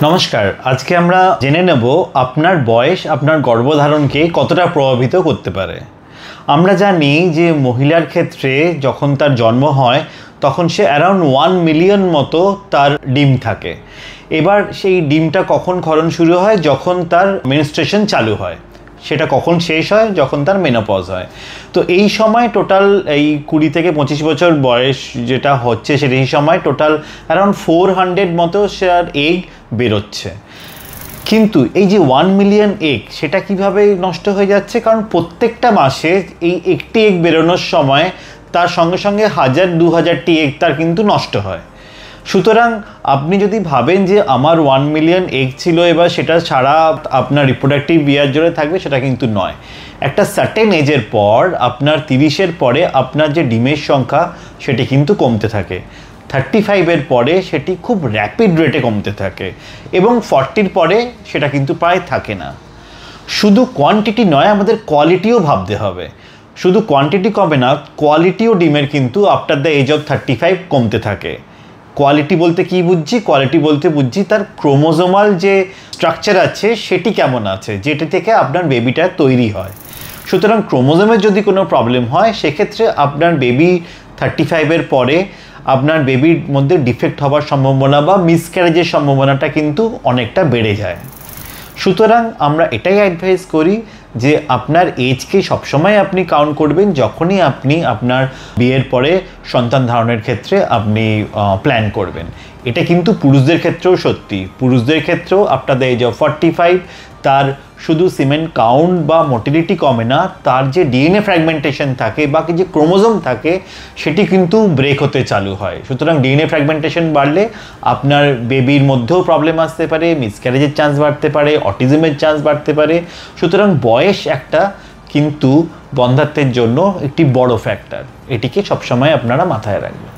নমস্কার, আজকে আমরা জেনে নেব আপনার বয়স আপনার গর্ভধারণকে কতটা প্রভাবিত করতে পারে। আমরা জানি যে মহিলার ক্ষেত্রে যখন তার জন্ম হয় তখন সে অ্যারাউন্ড 1 মিলিয়ন মতো তার ডিম থাকে। এবার সেই ডিমটা কখন ক্ষরণ শুরু হয়? যখন তার মেনস্ট্রুয়েশন চালু হয়। সেটা কখন শেষ হয়? যখন তার মেনোপজ হয়। তো এই সময় টোটাল এই 20 থেকে 25 বছর বয়স যেটা হচ্ছে সেই সময় টোটাল অ্যারাউন্ড 400 মতো শেয়ার এগ বেরোচ্ছে। কিন্তু এই যে 1 মিলিয়ন এগ সেটা কিভাবে নষ্ট হয়ে যাচ্ছে? কারণ প্রত্যেকটা মাসে এই একটি এগ বেরোনোর সময় তার সঙ্গে সঙ্গে 1000-2000টি এগ তার কিন্তু নষ্ট হয়। সুতরাং আপনি যদি ভাবেন যে আমার 1 মিলিয়ন এগ ছিল এবার সেটা ছাড়া আপনার রিপ্রোডাক্টিভ ইয়ার জুড়ে থাকবে, সেটা কিন্তু নয়। একটা সার্টেন এজের পর আপনার 30-এর পরে আপনার যে ডিমের সংখ্যা সেটি কিন্তু কমতে থাকে। 35-এর পরে সেটি খুব র্যাপিড রেটে কমতে থাকে এবং 40-র পরে সেটা কিন্তু প্রায় থাকে না। শুধু কোয়ান্টিটি নয়, আমাদের কোয়ালিটিও ভাবতে হবে। শুধু কোয়ান্টিটি কমে না, কোয়ালিটিও ডিমের কিন্তু আফটার দ্য এজ অফ 35 কমতে থাকে। কোয়ালিটি বলতে কি বুঝছি? কোয়ালিটি বলতে বুঝছি তার ক্রোমোজোমাল যে স্ট্রাকচার আছে সেটি কেমন আছে, যেটি থেকে আপনার বেবিটা তৈরি হয়। সুতরাং ক্রোমোজোমের যদি কোনো প্রবলেম হয় সেক্ষেত্রে আপনার বেবি 35-এর পরে আপনার বেবির মধ্যে ডিফেক্ট হওয়ার সম্ভাবনা বা মিসক্যারেজের সম্ভাবনাটা কিন্তু অনেকটা বেড়ে যায়। সুতরাং আমরা এটাই অ্যাডভাইস করি যে আপনার এজকে সবসময় আপনি কাউন্ট করবেন যখনই আপনি আপনার বিয়ের পরে সন্তান ধারণের ক্ষেত্রে আপনি প্ল্যান করবেন। এটা কিন্তু পুরুষদের ক্ষেত্রেও সত্যি। পুরুষদের ক্ষেত্রেও আফটার দ্য এজ অফ 45 তার শুধু সিমেন্ট কাউন্ট বা মোটিলিটি কমে না, তার যে ডিএনএ ফ্র্যাগমেন্টেশন থাকে বা যে ক্রোমোজোম থাকে সেটি কিন্তু ব্রেক হতে চালু হয়। সুতরাং ডিএনএ ফ্র্যাগমেন্টেশন বাড়লে আপনার বেবির মধ্যেও প্রবলেম আসতে পারে, মিসক্যারেজের চান্স বাড়তে পারে, অটিজমের চান্স বাড়তে পারে। সুতরাং বয়স একটা কিন্তু বন্ধাত্বের জন্য একটি বড় ফ্যাক্টর। এটিকে সবসময় আপনারা মাথায় রাখবেন।